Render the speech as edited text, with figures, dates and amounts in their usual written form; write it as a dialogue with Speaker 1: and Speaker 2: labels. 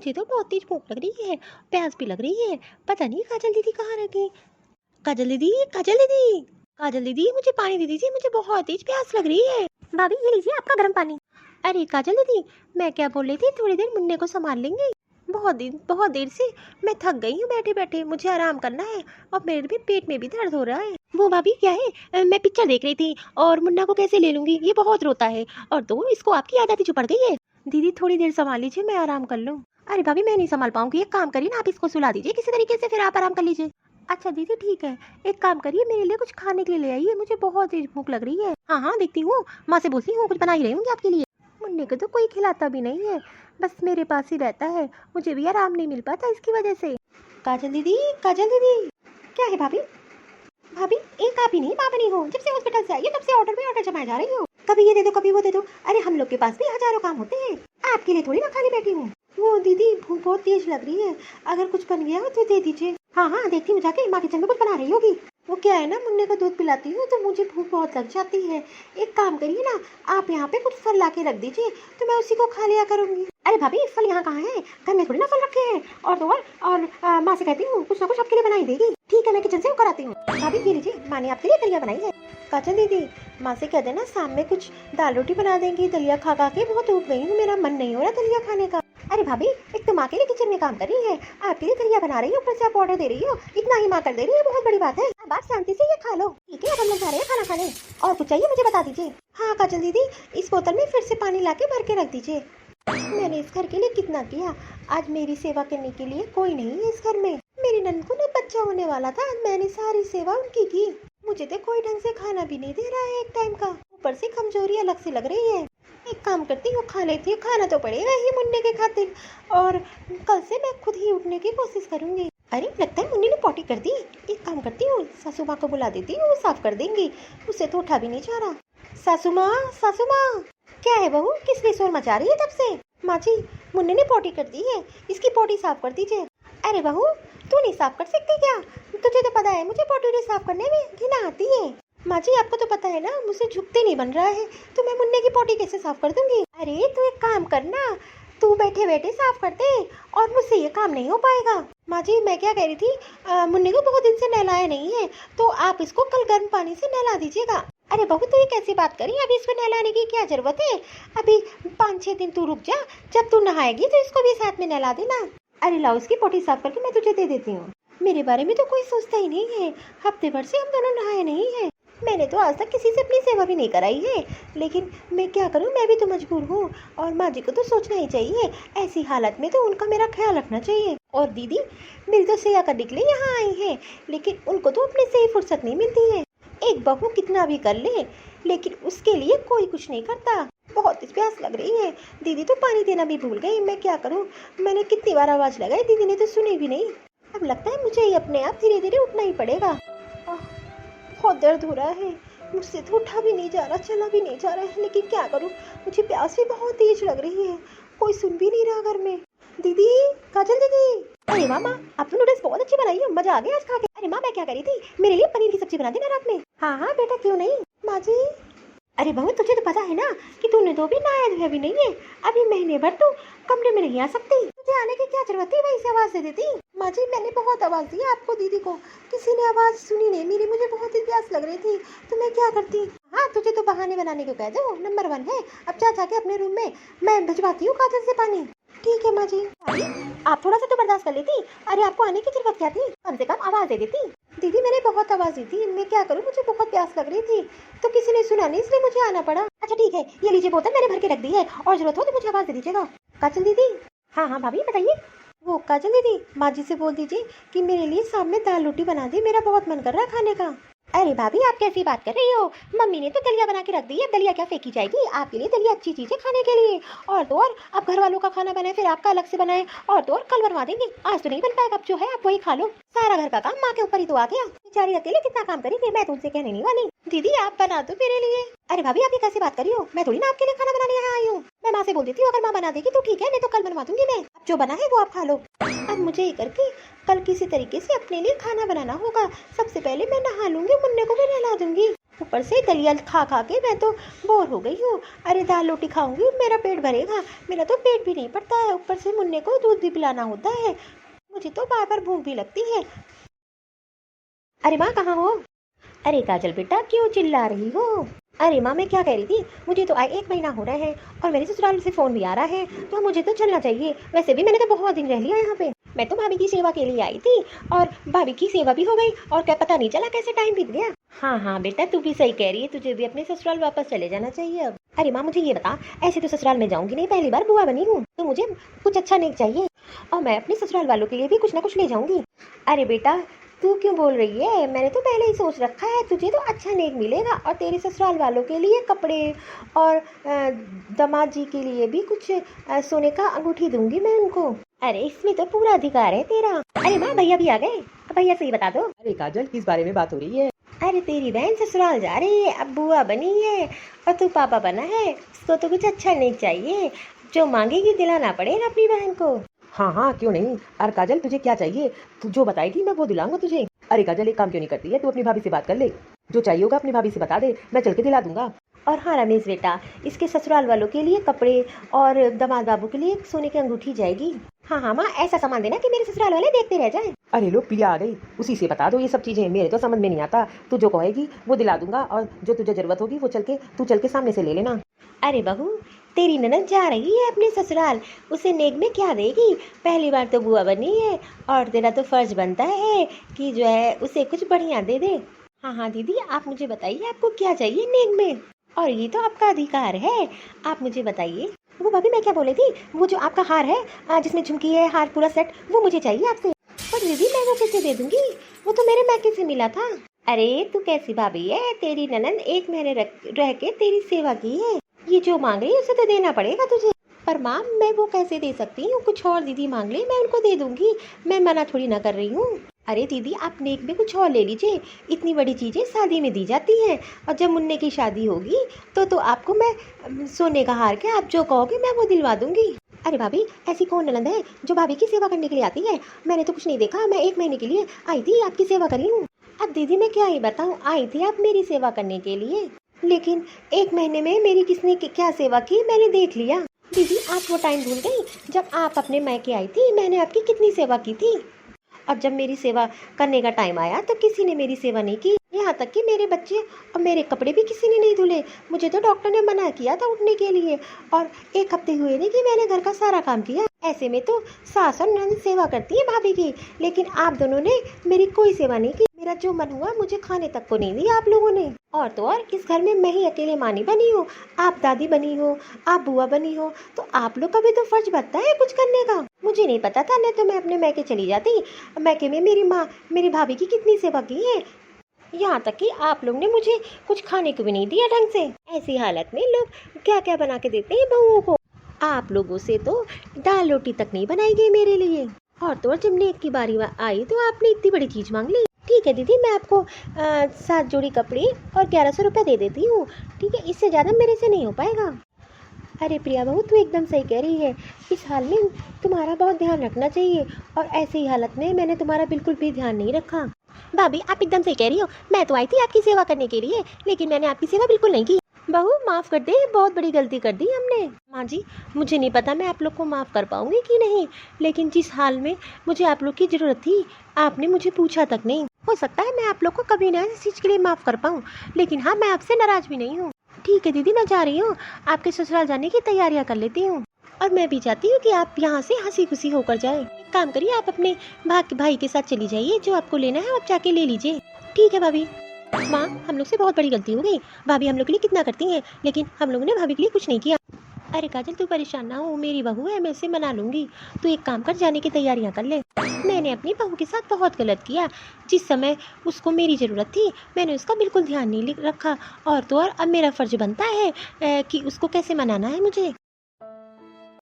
Speaker 1: मुझे तो बहुत तेज भूख लग रही है, प्यास भी लग रही है। पता नहीं काजल दीदी कहाँ रह गई। काजल दीदी, काजल दीदी, काजल दीदी, मुझे पानी दे दीजिए, मुझे बहुत तेज प्यास लग रही है।
Speaker 2: भाभी ये लीजिए आपका गर्म पानी।
Speaker 1: अरे काजल दीदी, मैं क्या बोल रही थी, थोड़ी देर मुन्ने को संभाल लेंगे। बहुत देर से मैं थक गई हूँ बैठे बैठे, मुझे आराम करना है और मेरे भी पेट में भी दर्द हो रहा है।
Speaker 2: वो भाभी क्या है, मैं पिक्चर देख रही थी और मुन्ना को कैसे ले लूंगी, ये बहुत रोता है और तो इसको आपकी आदत ही जो पड़ गई है।
Speaker 1: दीदी थोड़ी देर संभाल लीजिए, मैं आराम कर लूँ।
Speaker 2: अरे भाभी मैं नहीं संभाल पाऊंगी, एक काम करिए ना, आप इसको सुला दीजिए किसी तरीके से, फिर आप आराम कर लीजिए।
Speaker 1: अच्छा दीदी ठीक है, एक काम करिए, मेरे लिए कुछ खाने के लिए ले आइए, मुझे बहुत तेज भूख लग रही है।
Speaker 2: हाँ हाँ देखती हूँ, माँ से बोलती हूँ, कुछ बना ही रही हूँ आपके लिए।
Speaker 1: मुन्ने को तो कोई खिलाता भी नहीं है, बस मेरे पास ही रहता है, मुझे भी आराम नहीं मिल पाता इसकी वजह से।
Speaker 2: काजल दीदी, काजल दीदी, क्या है भाभी? भाभी एक आप ही नहीं माँ बनी हो, जब से हॉस्पिटल से आई है तब से ऑर्डर पे ऑर्डर जमाए जा रही हो, कभी ये दे दो कभी वो दे दो। अरे हम लोग के पास भी हजारों काम होते हैं, आपके लिए थोड़ी ना खाली बैठी हूँ।
Speaker 1: वो दीदी भूख बहुत तेज लग रही है, अगर कुछ बन गया हो तो दे दीजिए।
Speaker 2: हाँ हाँ देखती हूँ जाके, माँ किचन में कुछ बना रही होगी।
Speaker 1: वो क्या है ना, मुन्ने को दूध पिलाती हूँ तो मुझे भूख बहुत लग जाती है। एक काम करिए ना, आप यहाँ पे कुछ फल ला के रख दीजिए तो मैं उसी को खा लिया करूँगी।
Speaker 2: अरे भाभी फल यहाँ कहाँ है, घर में थोड़ी ना फल रखे हैं, और तो और माँ से कहती हूँ कुछ ना कुछ आपके लिए बनाई देगी। ठीक है मैं किचन से होकर आती हूँ। भाभी ये लीजिए, माँ ने आपके लिए दलिया बनाई है।
Speaker 1: काजल दीदी, माँ से कह देना शाम में कुछ दाल रोटी बना देंगी, दलिया खा खा के बहुत ऊब गई हूँ, मेरा मन नहीं हो रहा दलिया खाने का।
Speaker 2: अरे भाभी एक तो माँ के लिए किचन में काम कर रही है, आपके लिए दलिया बना रही है, ऊपर से आप ऑर्डर दे रही हो, इतना ही माँ कर दे रही है, बहुत बड़ी बात है। अब आप शांति से ये खा लो, ठीक है? अब हम लोग जा रहे हैं खाना खाने, और कुछ चाहिए मुझे बता दीजिए।
Speaker 1: हाँ काजल दीदी, इस बोतल में फिर से पानी ला के भर के रख दीजिए। मैंने इस घर के लिए कितना किया, आज मेरी सेवा करने के लिए कोई नहीं है इस घर में। मेरी नंद को ना बच्चा होने वाला था, मैंने सारी सेवा उनकी की। मुझे तो कोई ढंग से खाना भी नहीं दे रहा है एक टाइम का, ऊपर से कमजोरी अलग से लग रही है। एक काम करती हूँ, खा लेती हूँ, खाना तो पड़ेगा ही मुन्ने के खातिर, और कल से मैं खुद ही उठने की कोशिश करूंगी।
Speaker 2: अरे लगता है मुन्नी ने पॉटी कर दी, एक काम करती हूँ सासू माँ को बुला देती हूँ, वो साफ कर देंगी, उससे तो उठा भी नहीं जा रहा। सासू माँ, सासू माँ, क्या है बहू, किस लिए शोर मचा रही है तब से? माँ जी मुन्ने ने पॉटी कर दी है, इसकी पॉटी साफ कर दीजिए। अरे बहू तू नहीं साफ कर सकती क्या? तुझे तो पता है मुझे पॉटी साफ करने में घिना आती है। माँ जी आपको तो पता है ना, मुझसे झुकते नहीं बन रहा है, तो मैं मुन्ने की पॉटी कैसे साफ कर दूंगी? अरे तू एक काम करना, तू बैठे बैठे साफ कर दे, और मुझसे ये काम नहीं हो पाएगा। माँ जी मैं क्या कह रही थी, मुन्ने को बहुत दिन से नहलाया नहीं है, तो आप इसको कल गर्म पानी से नहला दीजिएगा। अरे बहू तू ये कैसी बात करी, अभी इसको नहलाने की क्या जरूरत है, अभी 5-6 दिन तू रुक जा, जब तू नहाएगी तो इसको भी साथ में नहला देना। अरे लाओ इसकी पॉटी साफ करके मैं तुझे दे देती हूँ। मेरे बारे में तो कोई सोचता ही नहीं है, हफ्ते भर से हम दोनों नहाए नहीं है, मैंने तो आज तक किसी से अपनी सेवा भी नहीं कराई है, लेकिन मैं क्या करूं, मैं भी तो मजबूर हूँ, और माँ जी को तो सोचना ही चाहिए, ऐसी हालत में तो उनका मेरा ख्याल रखना चाहिए। और दीदी मेरी तो सेवा करने के लिए यहाँ आई है, लेकिन उनको तो अपने से ही फुर्सत नहीं मिलती है। एक बहू कितना भी कर ले, लेकिन उसके लिए कोई कुछ नहीं करता। बहुत प्यास लग रही है, दीदी तो पानी देना भी भूल गई, मैं क्या करूं, मैंने कितनी बार आवाज लगाई, दीदी ने तो सुनी भी नहीं। अब लगता है मुझे ही अपने आप धीरे धीरे उठना ही पड़ेगा। बहुत दर्द हो रहा है, मुझसे तो उठा भी नहीं जा रहा, चला भी नहीं जा रहा है, लेकिन क्या करूं, मुझे प्यास भी बहुत तेज लग रही है, कोई सुन भी नहीं रहा घर में। दीदी, काजल दीदी। अरे मामा आपने नूडल्स बहुत अच्छी बनाई है, मजा आ गया आज खा के। अरे माँ मैं क्या करी थी, मेरे लिए पनीर की सब्जी बना देना रात में। हाँ हाँ बेटा क्यों नहीं। माँ जी अरे बहू तुझे तो पता है ना कि तूने तो भी नहाया धोया भी नहीं है, अभी महीने भर तू कमरे में नहीं आ सकती, तुझे आने की क्या जरूरत थी, वहीं से आवाज दे देती। माँ जी मैंने बहुत आवाज दी आपको, दीदी को किसी ने आवाज सुनी नहीं मेरी, मुझे बहुत ही प्यास लग रही थी, तो मैं क्या करती। हाँ तुझे तो बहाने बनाने को कह दो, नंबर 1 है। अब जा जाके अपने रूम में, मैं भिजवाती हूँ काजल से पानी। ठीक है माँ जी। आप थोड़ा सा तो बर्दाश्त कर लेती, अरे आपको आने की जरूरत क्या थी, कम से कम आवाज दे देती। दीदी मैंने बहुत आवाज दी थी, मैं क्या करूँ, मुझे बहुत प्यास लग रही थी, तो किसी ने सुना नहीं इसलिए मुझे आना पड़ा। अच्छा ठीक है ये लीजिए बोतल मैंने भर के रख दी है, और जरूरत हो तो मुझे आवाज दे दीजिएगा। काजल दीदी। हाँ हाँ भाभी बताइए। वो काजल दीदी माँ जी से बोल दीजिए कि मेरे लिए शाम में दाल रोटी बना दी, मेरा बहुत मन कर रहा है खाने का। अरे भाभी आप कैसी बात कर रही हो, मम्मी ने तो दलिया बना के रख दी है, दलिया क्या फेंकी जाएगी, आपके लिए दलिया अच्छी चीज है खाने के लिए, और तो और अब घर वालों का खाना बनाए फिर आपका अलग से बनाए, और तो और कल बनवा देंगे, आज तो नहीं बन पाएगा, अब जो है आप वही खा लो, सारा घर का काम माँ के ऊपर ही तो आ गया, बेचारी अकेले कितना काम करेंगे, मैं तो उनसे कहने नहीं वाली। दीदी आप बना दो मेरे लिए। अरे भाभी आप ये कैसी बात करी हो, मैं थोड़ी ना आपके लिए खाना बनाने यहाँ आई हूँ, मैं माँ से बोल देती हूँ अगर माँ बना देगी तो ठीक है, नहीं तो कल बनवा दूंगी मैं, जो बना है वो आप खा लो। अब मुझे ये करके कल किसी तरीके से अपने लिए खाना बनाना होगा, सबसे पहले मैं नहा लूंगी, मुन्ने को भी नहला दूंगी। ऊपर से दलिया खा खा के मैं तो बोर हो गई हूँ। अरे दाल रोटी खाऊंगी मेरा पेट भरेगा, मेरा तो पेट भी नहीं भरता है, ऊपर से मुन्ने को दूध भी पिलाना होता है, मुझे तो बार बार भूख भी लगती है। अरे माँ कहाँ हो? अरे काजल बेटा क्यों चिल्ला रही हो? अरे माँ मैं क्या कह रही थी, मुझे तो आए 1 महीना हो रहा है और मेरे ससुराल से फ़ोन भी आ रहा है, तो मुझे तो चलना चाहिए। वैसे भी मैंने तो बहुत दिन रह लिया यहाँ पे। मैं तो भाभी की सेवा के लिए आई थी और भाभी की सेवा भी हो गई और क्या पता नहीं चला कैसे टाइम बीत गया। हाँ हाँ बेटा तू भी सही कह रही है, तुझे भी अपने ससुराल वापस चले जाना चाहिए अब। अरे माँ मुझे ये बता, ऐसे तो ससुराल में जाऊंगी नहीं, पहली बार बुआ बनी हूँ, तो मुझे कुछ अच्छा नहीं चाहिए और मैं अपने ससुराल वालों के लिए भी कुछ ना कुछ ले जाऊंगी। अरे बेटा तू क्यों बोल रही है, मैंने तो पहले ही सोच रखा है, तुझे तो अच्छा नेक मिलेगा और तेरे ससुराल वालों के लिए कपड़े और दामाद जी के लिए भी कुछ सोने का अंगूठी दूंगी मैं उनको। अरे इसमें तो पूरा अधिकार है तेरा। अरे माँ भैया भी आ गए, भैया से ही बता दो।
Speaker 3: अरे काजल किस बारे में बात हो रही है?
Speaker 2: अरे तेरी बहन ससुराल जा रही है, अब बुआ बनी है और तू पापा बना है, उसको तो कुछ अच्छा नेक चाहिए, जो मांगेगी दिलाना पड़ेगा अपनी बहन को।
Speaker 3: हाँ क्यों नहीं। अरे काजल तुझे क्या चाहिए, तू जो बताएगी मैं वो दिलाऊंगा तुझे। अरे काजल एक काम क्यों नहीं करती है, तू अपनी भाभी से बात कर ले, जो चाहिए होगा अपनी भाभी से बता दे, मैं चल के दिला दूंगा।
Speaker 2: और हाँ रमेश बेटा, इसके ससुराल वालों के लिए कपड़े और दामाद बाबू के लिए सोने की अंगूठी जाएगी। हाँ माँ ऐसा सामान देना कि मेरे ससुराल वाले देखते रह जाएं।
Speaker 3: अरे लो प्रिया आ गई, उसी से बता दो ये सब चीजें, मेरे तो समझ में नहीं आता, तू जो कहेगी वो दिला दूंगा और जो तुझे जरूरत होगी वो तू चल के सामने से ले लेना।
Speaker 2: अरे बहू तेरी ननद जा रही है अपने ससुराल, उसे नेक में क्या देगी, पहली बार तो बुआ बनी है और तेरा तो फर्ज बनता है कि जो है उसे कुछ बढ़िया दे दे। हाँ दीदी आप मुझे बताइए आपको क्या चाहिए नेक में, और ये तो आपका अधिकार है, आप मुझे बताइए। वो भाभी मैं क्या बोली थी, वो जो आपका हार है जिसमें झुमकी है, हार पूरा सेट, वो मुझे चाहिए आपसे। पर दीदी मैं वो कैसे दे दूंगी, वो तो मेरे मैके से मिला था। अरे तू कैसी भाभी है, तेरी ननद 1 महीने रह के तेरी सेवा की है, ये जो मांग रही है उसे तो देना पड़ेगा तुझे। पर माँ मैं वो कैसे दे सकती हूँ, कुछ और दीदी मांग ले मैं उनको दे दूंगी, मैं मना थोड़ी ना कर रही हूँ। अरे दीदी आप नेक में कुछ और ले लीजिए, इतनी बड़ी चीज़ें शादी में दी जाती हैं और जब मुन्ने की शादी होगी तो आपको मैं सोने का हार के आप जो कहोगे मैं वो दिलवा दूंगी। अरे भाभी ऐसी कौन ननद है जो भाभी की सेवा करने के लिए आती है, मैंने तो कुछ नहीं देखा, मैं 1 महीने के लिए आई थी आपकी सेवा कर रही हूँ। अब दीदी मैं क्या ही बताऊँ, आई थी आप मेरी सेवा करने के लिए, लेकिन 1 महीने में मेरी किसने क्या सेवा की मैंने देख लिया। दीदी आप वो टाइम भूल गई जब आप अपने मैके आई थी, मैंने आपकी कितनी सेवा की थी, और जब मेरी सेवा करने का टाइम आया तो किसी ने मेरी सेवा नहीं की, यहाँ तक कि मेरे बच्चे और मेरे कपड़े भी किसी ने नहीं धुले, मुझे तो डॉक्टर ने मना किया था उठने के लिए, और 1 हफ्ते हुए नहीं कि मैंने घर का सारा काम किया। ऐसे में तो सास और ननद सेवा करती है भाभी की, लेकिन आप दोनों ने मेरी कोई सेवा नहीं की, मेरा जो मन हुआ मुझे खाने तक को नहीं दिया आप लोगों ने। और तो और इस घर में मैं ही अकेले मानी बनी हूँ, आप दादी बनी हो, आप बुआ बनी हो, तो आप लोग का भी तो फर्ज बनता है कुछ करने का। मुझे नहीं पता था, नहीं तो मैं अपने मैके चली जाती, मैके में मेरी माँ मेरी भाभी की कितनी सेवा की है, यहाँ तक कि आप लोग ने मुझे कुछ खाने को भी नहीं दिया ढंग से। ऐसी हालत में लोग क्या क्या बना के देते हैं बहुओं को, आप लोगों से तो दाल रोटी तक नहीं बनाई गई मेरे लिए, और तो और जब नेक की बारी आई तो आपने इतनी बड़ी चीज़ मांग ली। ठीक है दीदी मैं आपको 7 जोड़ी कपड़े और 1100 रुपये दे देती हूँ, ठीक है, इससे ज़्यादा मेरे से नहीं हो पाएगा। अरे प्रिया बहू तू एकदम सही कह रही है, इस हाल में तुम्हारा बहुत ध्यान रखना चाहिए, और ऐसी हालत में मैंने तुम्हारा बिल्कुल भी ध्यान नहीं रखा। भाभी आप एकदम सही कह रही हो, मैं तो आई थी आपकी सेवा करने के लिए, लेकिन मैंने आपकी सेवा बिल्कुल नहीं की। बहू माफ़ कर दे, बहुत बड़ी गलती कर दी हमने। माँ जी मुझे नहीं पता मैं आप लोग को माफ़ कर पाऊंगी कि नहीं, लेकिन जिस हाल में मुझे आप लोग की ज़रूरत थी आपने मुझे पूछा तक नहीं। हो सकता है मैं आप लोग को कभी ना इस चीज़ के लिए माफ़ कर पाऊँ, लेकिन हाँ मैं आपसे नाराज़ भी नहीं हूँ। ठीक है दीदी मैं जा रही हूँ, आपके ससुराल जाने की तैयारियाँ कर लेती हूँ, और मैं भी चाहती हूँ कि आप यहाँ से हंसी खुशी होकर जाएं। काम करिए आप अपने भाई के साथ चली जाइए, जो आपको लेना है आप जाके ले लीजिए। ठीक है भाभी। माँ हम लोग से बहुत बड़ी गलती हो गई, भाभी हम लोग के लिए कितना करती हैं, लेकिन हम लोगों ने भाभी के लिए कुछ नहीं किया। अरे काजल तू परेशान ना हो, मेरी बहू है, मैं उसे मना लूंगी, तू एक काम कर जाने की तैयारियां कर ले। मैंने अपनी बहू के साथ बहुत गलत किया, जिस समय उसको मेरी ज़रूरत थी मैंने उसका बिल्कुल ध्यान नहीं रखा, और तो और अब मेरा फ़र्ज बनता है कि उसको कैसे मनाना है मुझे।